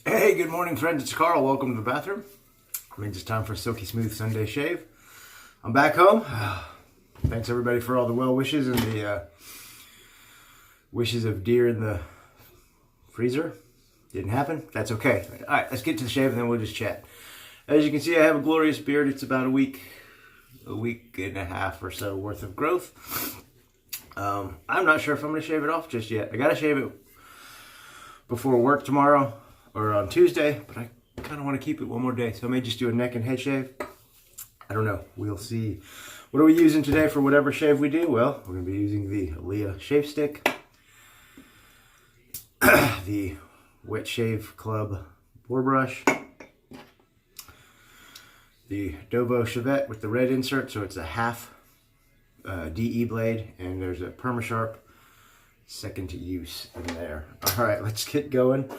Hey, good morning, friends. It's Carl. Welcome to the bathroom. I mean, it's time for a silky smooth Sunday shave. I'm back home. Thanks everybody for all the well wishes and the wishes of deer in the freezer. Didn't happen. That's okay. All right, let's get to the shave and then we'll just chat. As you can see, I have a glorious beard. It's about a week and a half or so worth of growth. I'm not sure if I'm going to shave it off just yet. I got to shave it before work tomorrow or on Tuesday, but I kind of want to keep it one more day, so I may just do a neck and head shave. I don't know. We'll see. What are we using today for whatever shave we do? Well, we're going to be using the Lea Shave Stick, the Wet Shave Club boar brush, the Dovo Shavette with the red insert, so it's a half DE blade, and there's a Perma Sharp second to use in there. All right, let's get going.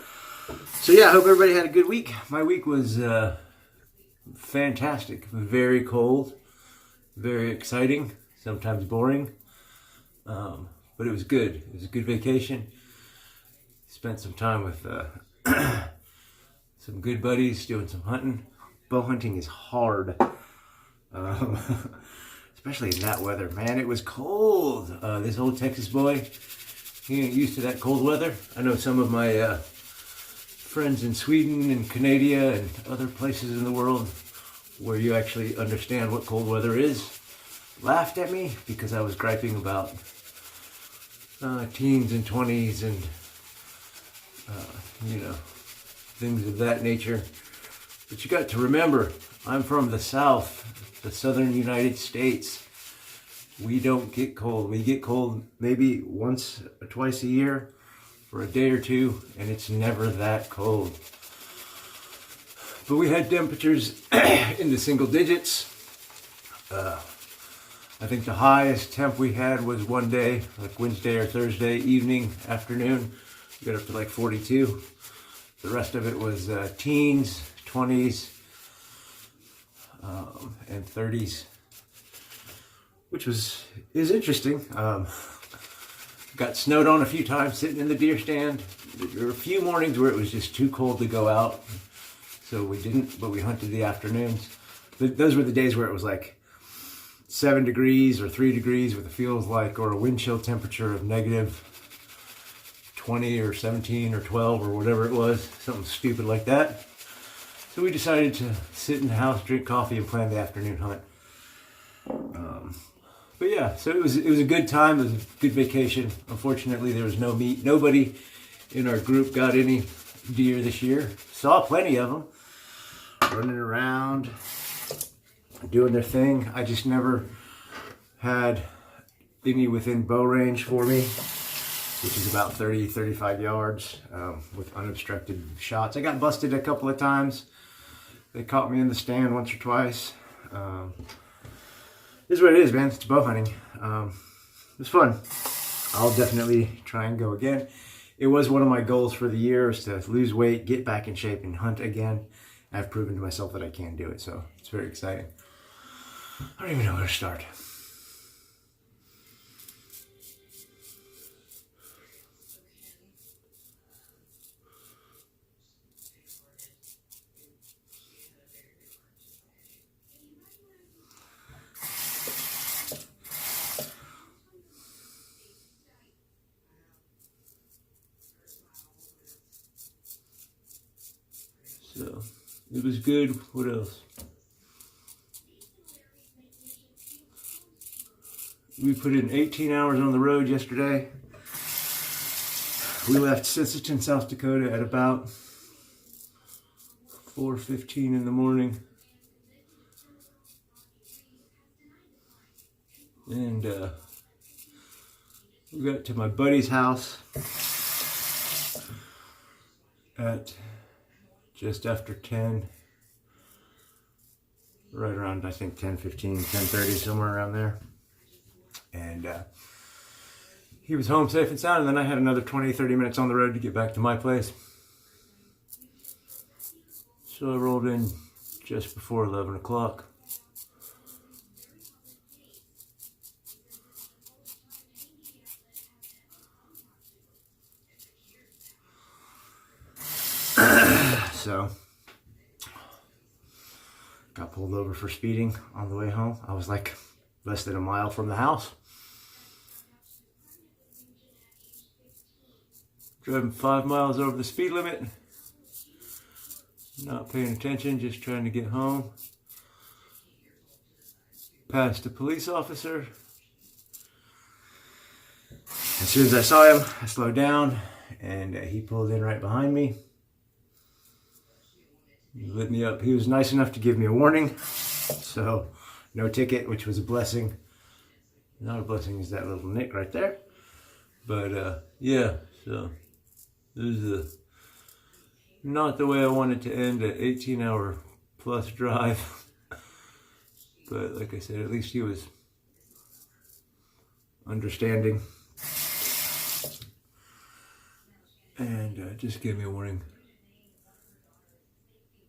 So yeah, I hope everybody had a good week. My week was fantastic. Very cold, very exciting, sometimes boring, but it was good. It was a good vacation. Spent some time with some good buddies doing some hunting. Bow hunting is hard, especially in that weather. Man, it was cold. This old Texas boy, he ain't used to that cold weather. I know some of my friends in Sweden and Canada and other places in the world where you actually understand what cold weather is laughed at me because I was griping about teens and 20s and things of that nature. But you got to remember, I'm from the South, the southern United States. We don't get cold. We get cold maybe once or twice a year for a day or two, and it's never that cold. But we had temperatures in the single digits. I think the highest temp we had was one day, like Wednesday or Thursday evening, afternoon. We got up to like 42. The rest of it was teens, 20s, and 30s, which is interesting. Got snowed on a few times sitting in the deer stand. There were a few mornings where it was just too cold to go out, so we didn't, but we hunted the afternoons. Those were the days where it was like 7 degrees or 3 degrees with a feels like, or a wind chill temperature of negative 20 or 17 or 12 or whatever it was, something stupid like that. So we decided to sit in the house, drink coffee, and plan the afternoon hunt. But yeah, so it was a good time. It was a good vacation. Unfortunately, there was no meat. Nobody in our group got any deer this year. Saw plenty of them running around, doing their thing. I just never had any within bow range for me, which is about 30, 35 yards with unobstructed shots. I got busted a couple of times. They caught me in the stand once or twice. This is what it is, man. It's bow hunting. It was fun. I'll definitely try and go again. It was one of my goals for the year, is to lose weight, get back in shape, and hunt again. I've proven to myself that I can do it, so it's very exciting. I don't even know where to start. So, it was good. What else? We put in 18 hours on the road yesterday. We left Sisseton, South Dakota at about 4:15 in the morning. And we got to my buddy's house at just after 10, right around, I think, 10:15, 10:30, somewhere around there. And he was home safe and sound, and then I had another 20, 30 minutes on the road to get back to my place. So I rolled in just before 11 o'clock. So got pulled over for speeding on the way home. I was like less than a mile from the house. Driving 5 miles over the speed limit. Not paying attention, just trying to get home. Passed a police officer. As soon as I saw him, I slowed down and he pulled in right behind me. He lit me up. He was nice enough to give me a warning. So, no ticket, which was a blessing. Not a blessing is that little nick right there. But, yeah, so this is not the way I wanted to end an 18-hour plus drive. But like I said, at least he was understanding. And just gave me a warning.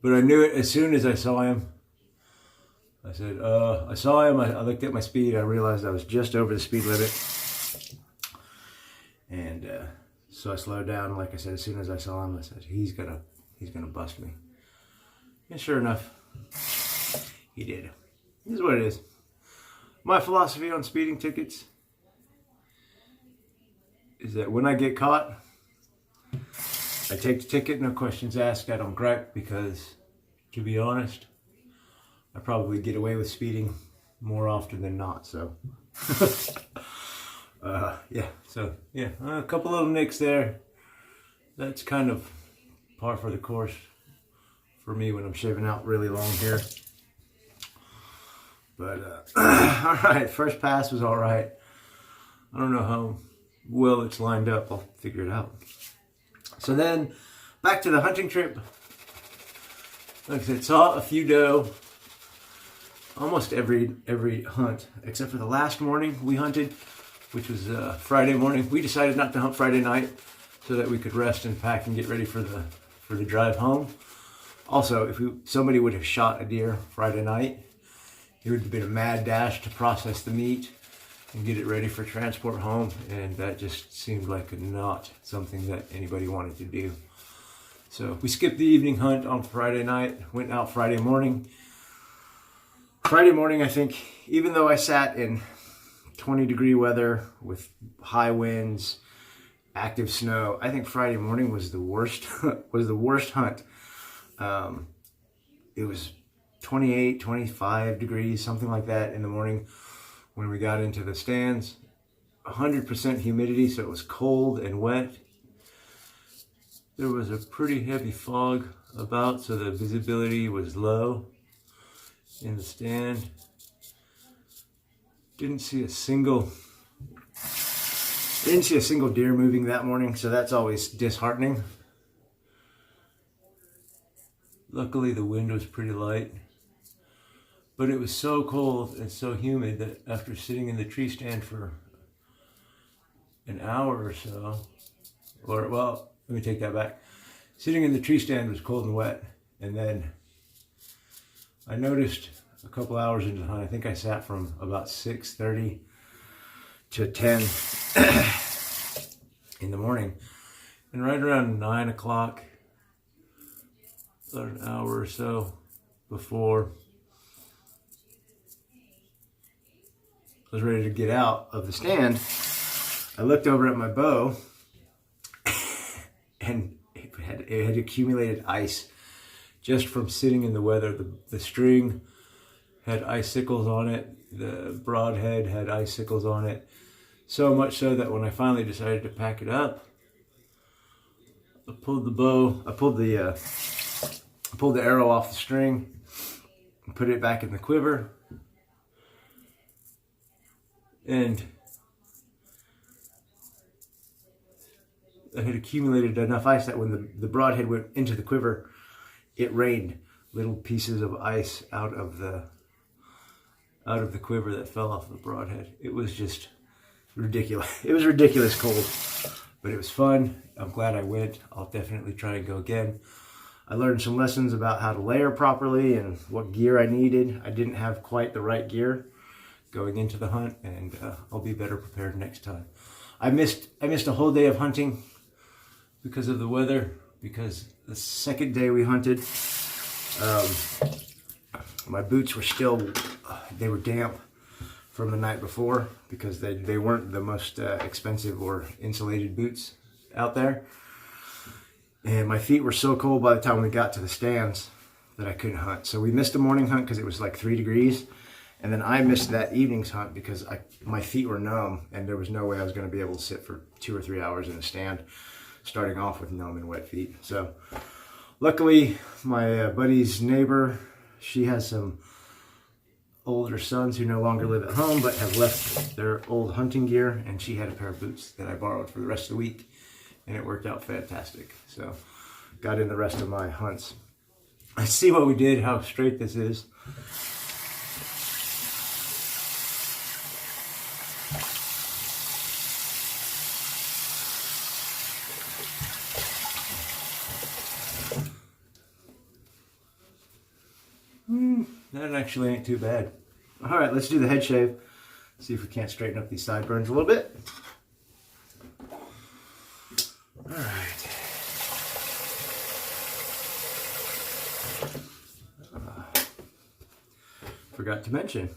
But I knew it as soon as I saw him. I said, I saw him, I looked at my speed, I realized I was just over the speed limit. And so I slowed down. Like I said, as soon as I saw him, I said, he's gonna bust me. And sure enough, he did. This is what it is. My philosophy on speeding tickets is that when I get caught, I take the ticket, no questions asked. I don't gripe because, to be honest, I probably get away with speeding more often than not. So, yeah. So, yeah, a couple little nicks there. That's kind of par for the course for me when I'm shaving out really long hair. But, all right, first pass was all right. I don't know how well it's lined up. I'll figure it out. So then, back to the hunting trip. Like I said, saw a few doe almost every hunt, except for the last morning we hunted, which was Friday morning. We decided not to hunt Friday night so that we could rest and pack and get ready for the drive home. Also, if somebody would have shot a deer Friday night, it would have been a mad dash to process the meat and get it ready for transport home, and that just seemed like not something that anybody wanted to do. So we skipped the evening hunt on Friday night, went out Friday morning. Friday morning, I think, even though I sat in 20-degree weather with high winds, active snow, I think Friday morning was the worst hunt. It was 28, 25 degrees, something like that in the morning when we got into the stands. 100% humidity, so it was cold and wet. There was a pretty heavy fog about, so the visibility was low in the stand. Didn't see a single deer moving that morning, so that's always disheartening. Luckily the wind was pretty light, but it was so cold and so humid that after sitting in the tree stand for an hour or so, or well, let me take that back. Sitting in the tree stand was cold and wet, and then I noticed a couple hours into the hunt, I think I sat from about 6:30 to 10 in the morning, and right around 9 o'clock, about an hour or so before I was ready to get out of the stand, I looked over at my bow and it had accumulated ice just from sitting in the weather. The string had icicles on it, the broadhead had icicles on it, so much so that when I finally decided to pack it up, I pulled the arrow off the string and put it back in the quiver, and I had accumulated enough ice that when the broadhead went into the quiver, it rained little pieces of ice out of the quiver that fell off the broadhead. It was just ridiculous. It was ridiculous cold, but it was fun. I'm glad I went. I'll definitely try and go again. I learned some lessons about how to layer properly and what gear I needed. I didn't have quite the right gear going into the hunt, and I'll be better prepared next time. I missed a whole day of hunting because of the weather, because the second day we hunted, my boots were still, they were damp from the night before because they weren't the most expensive or insulated boots out there. And my feet were so cold by the time we got to the stands that I couldn't hunt. So we missed a morning hunt because it was like 3 degrees. And then I missed that evening's hunt because my feet were numb and there was no way I was going to be able to sit for 2 or 3 hours in a stand, starting off with numb and wet feet. So luckily, my buddy's neighbor, she has some older sons who no longer live at home but have left their old hunting gear, and she had a pair of boots that I borrowed for the rest of the week, and it worked out fantastic. So got in the rest of my hunts. Let's see what we did, how straight this is. That actually ain't too bad. All right, let's do the head shave. See if we can't straighten up these sideburns a little bit. All right. Forgot to mention,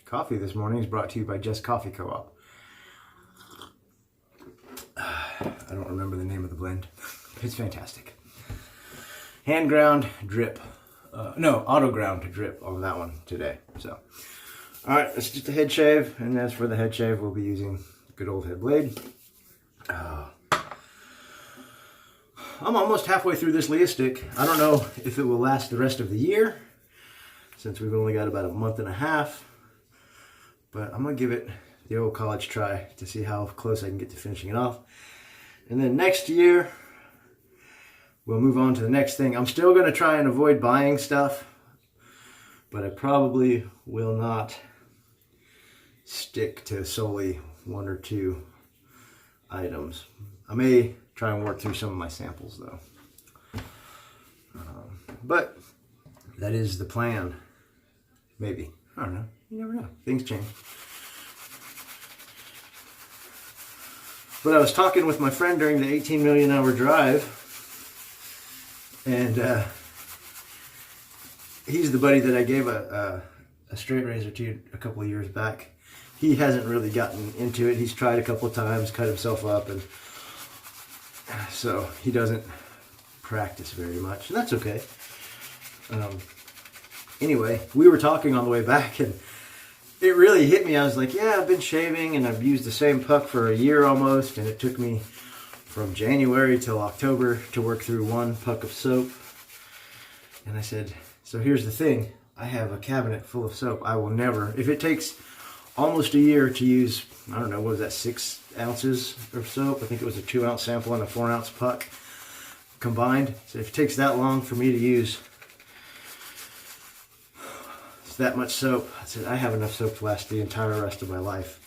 coffee this morning is brought to you by Just Coffee Co-op. I don't remember the name of the blend. It's fantastic. Hand ground drip. No, auto ground to drip on that one today. So, all right, let's do the head shave. And as for the head shave, we'll be using good old head blade. I'm almost halfway through this Lea stick. I don't know if it will last the rest of the year, since we've only got about a month and a half. But I'm gonna give it the old college try to see how close I can get to finishing it off. And then next year, we'll move on to the next thing. I'm still going to try and avoid buying stuff, but I probably will not stick to solely 1 or 2 items. I may try and work through some of my samples though. But that is the plan. Maybe. I don't know. You never know. Things change. But I was talking with my friend during the 18 million hour drive. And he's the buddy that I gave a straight razor to a couple of years back. He hasn't really gotten into it. He's tried a couple of times, cut himself up, and so he doesn't practice very much, and that's okay. Anyway, we were talking on the way back, and it really hit me. I was like, yeah, I've been shaving, and I've used the same puck for a year almost, and it took me from January till October to work through 1 puck of soap. And I said, so here's the thing. I have a cabinet full of soap. I will never, if it takes almost a year to use, I don't know, what was that, 6 ounces of soap? I think it was a 2-ounce sample and a 4-ounce puck combined. So if it takes that long for me to use that much soap, I said, I have enough soap to last the entire rest of my life.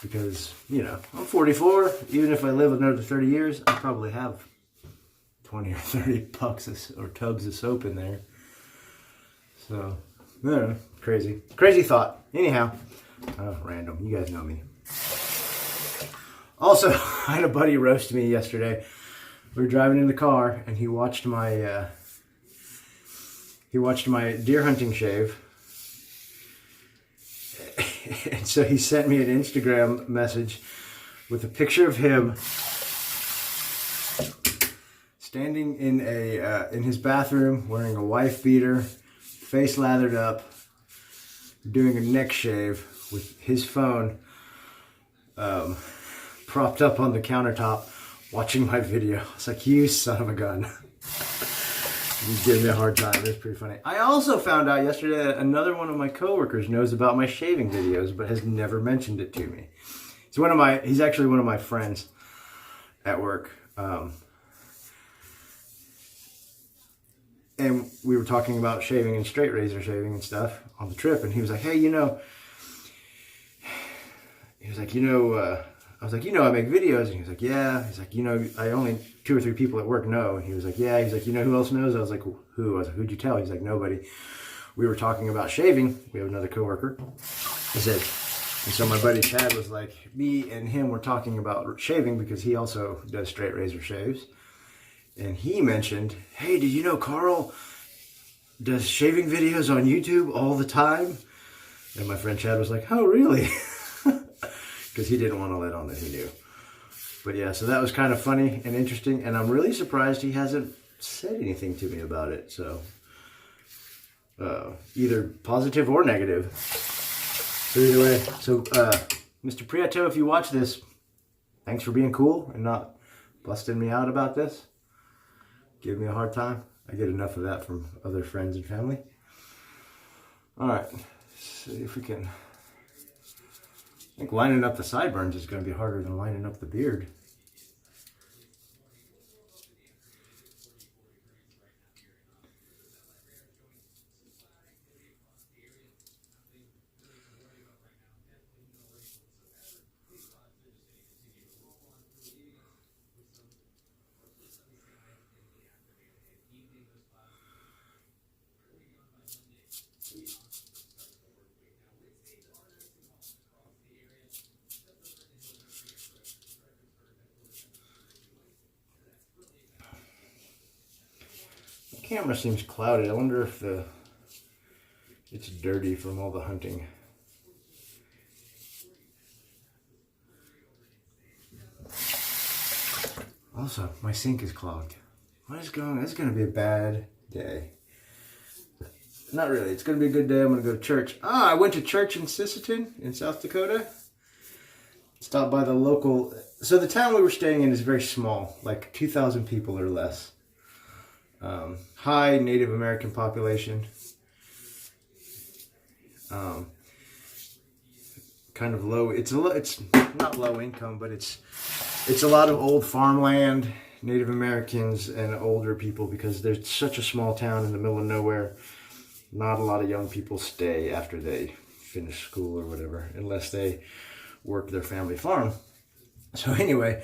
Because, you know, I'm 44. Even if I live another 30 years, I probably have 20 or 30 pucks or tubs of soap in there. So, I don't know. Crazy. Crazy thought. Anyhow, random. You guys know me. Also, I had a buddy roast me yesterday. We were driving in the car, and he watched my deer hunting shave. And so he sent me an Instagram message with a picture of him standing in his bathroom wearing a wife beater, face lathered up, doing a neck shave with his phone propped up on the countertop watching my video. I was like, you son of a gun. He's giving me a hard time. It's pretty funny. I also found out yesterday that another one of my coworkers knows about my shaving videos, but has never mentioned it to me. He's actually one of my friends at work. And we were talking about shaving and straight razor shaving and stuff on the trip. And he was like, hey, I was like, I make videos. And he was like, yeah. He's like, I only 2 or 3 people at work know. And he was like, yeah. He's like, who else knows? I was like, who? I was like, who'd you tell? He's like, nobody. We were talking about shaving. We have another coworker. I said, and so my buddy Chad was like, me and him were talking about shaving because he also does straight razor shaves. and he mentioned, hey, did you know Carl does shaving videos on YouTube all the time? And my friend Chad was like, oh, really? Because he didn't want to let on that he knew. But yeah, so that was kind of funny and interesting, and I'm really surprised he hasn't said anything to me about it. So either positive or negative. So either way, so Mr. Prieto, if you watch this, thanks for being cool and not busting me out about this. Give me a hard time. I get enough of that from other friends and family. All right, see if we can. I think lining up the sideburns is going to be harder than lining up the beard. The camera seems clouded. I wonder if it's dirty from all the hunting. Also, my sink is clogged. What is going on? It's going to be a bad day. Not really. It's going to be a good day. I'm going to go to church. I went to church in Sisseton in South Dakota. Stopped by the local. So the town we were staying in is very small, like 2,000 people or less. High Native American population. Kind of low. It's not low income, but it's a lot of old farmland, Native Americans, and older people, because there's such a small town in the middle of nowhere. Not a lot of young people stay after they finish school or whatever, unless they work their family farm. So anyway,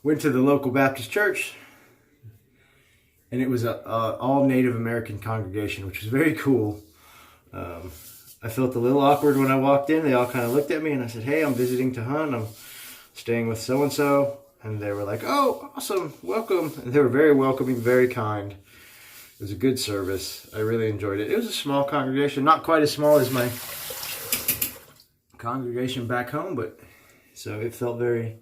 went to the local Baptist church, and it was a all Native American congregation, which was very cool. I felt a little awkward when I walked in. They all kind of looked at me, and I said, hey, I'm visiting to hunt. I'm staying with so-and-so. And they were like, oh, awesome, welcome. And they were very welcoming, very kind. It was a good service. I really enjoyed it. It was a small congregation, not quite as small as my congregation back home, but so it felt very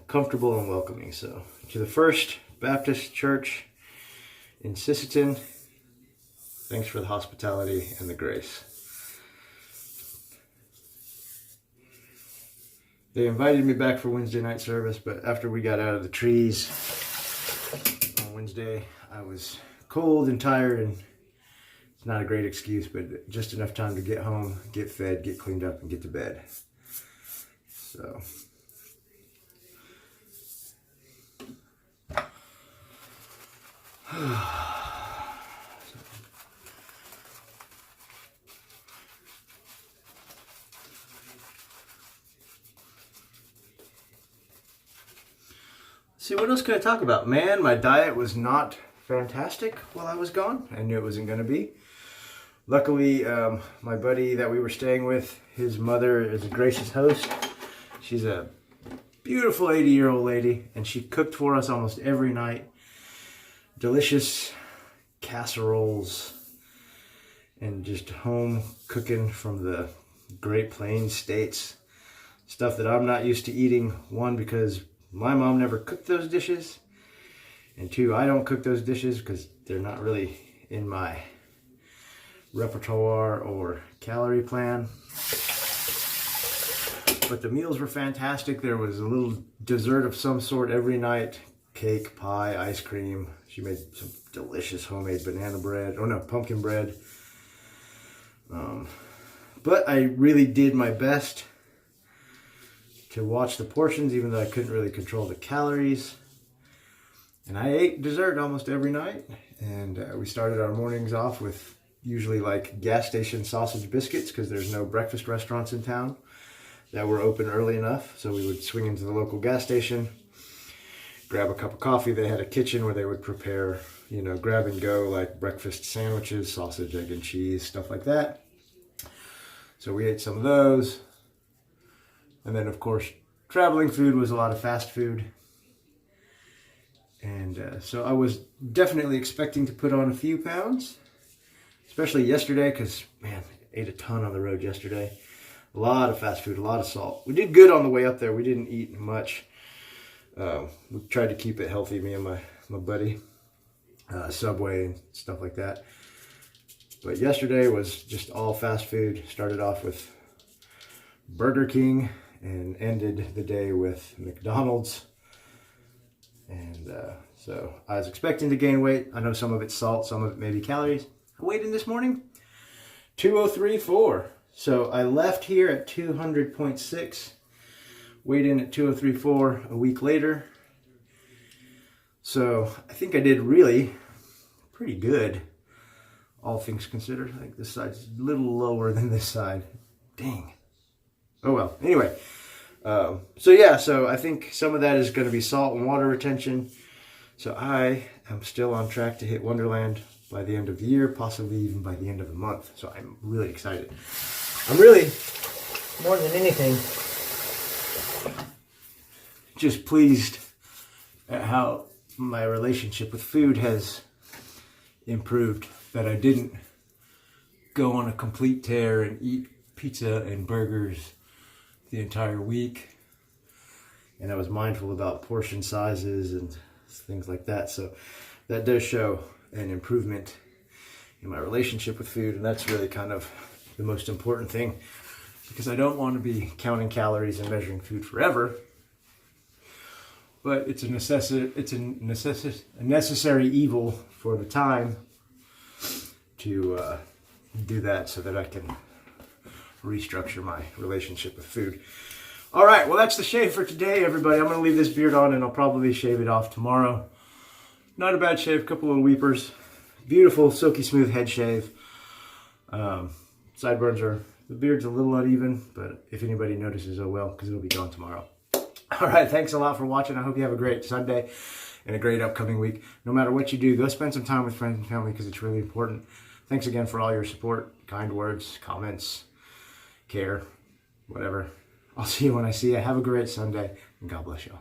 comfortable and welcoming. So to the First Baptist Church in Sisseton, thanks for the hospitality and the grace. They invited me back for Wednesday night service, but after we got out of the trees on Wednesday, I was cold and tired, and it's not a great excuse, but just enough time to get home, get fed, get cleaned up, and get to bed. So. See, what else could I talk about? Man, my diet was not fantastic while I was gone. I knew it wasn't going to be. Luckily, my buddy that we were staying with, his mother is a gracious host. She's a beautiful 80-year-old lady, and she cooked for us almost every night. Delicious casseroles and just home cooking from the Great Plains states. Stuff that I'm not used to eating. One, because my mom never cooked those dishes, and two, I don't cook those dishes because they're not really in my repertoire or calorie plan. But the meals were fantastic. There was a little dessert of some sort every night. Cake, pie, ice cream. She made some delicious homemade banana bread. Oh no, pumpkin bread. But I really did my best to watch the portions, even though I couldn't really control the calories. And I ate dessert almost every night. And we started our mornings off with usually like gas station sausage biscuits, because there's no breakfast restaurants in town that were open early enough. So we would swing into the local gas station, grab a cup of coffee. They had a kitchen where they would prepare, you know, grab and go, like breakfast sandwiches, sausage, egg and cheese, stuff like that. So we ate some of those. And then, of course, traveling food was a lot of fast food. And so I was definitely expecting to put on a few pounds, especially yesterday, because, man, I ate a ton on the road yesterday. A lot of fast food, a lot of salt. We did good on the way up there. We didn't eat much. We tried to keep it healthy, me and my buddy. Subway and stuff like that. But yesterday was just all fast food. Started off with Burger King and ended the day with McDonald's. And so I was expecting to gain weight. I know some of it's salt, some of it may be calories. I weighed in this morning 203.4. So I left here at 200.6, weighed in at 203.4 a week later. So I think I did really pretty good, all things considered. Like this side's a little lower than this side. Dang. Oh well. Anyway, so I think some of that is going to be salt and water retention. So I am still on track to hit Wonderland by the end of the year, possibly even by the end of the month. So I'm really excited. I'm really, more than anything, just pleased at how my relationship with food has improved. That I didn't go on a complete tear and eat pizza and burgers the entire week. And I was mindful about portion sizes and things like that. So that does show an improvement in my relationship with food. And that's really kind of the most important thing, because I don't want to be counting calories and measuring food forever. But it's a necessary evil for the time to do that, so that I can restructure my relationship with food. All right, well, that's the shave for today, everybody. I'm going to leave this beard on, and I'll probably shave it off tomorrow. Not a bad shave, couple little weepers. Beautiful, silky smooth head shave. Sideburns the beard's a little uneven, but if anybody notices, oh well, because it'll be gone tomorrow. All right, thanks a lot for watching. I hope you have a great Sunday and a great upcoming week. No matter what you do, go spend some time with friends and family, because it's really important. Thanks again for all your support, kind words, comments, care, whatever. I'll see you when I see you. Have a great Sunday, and God bless you all.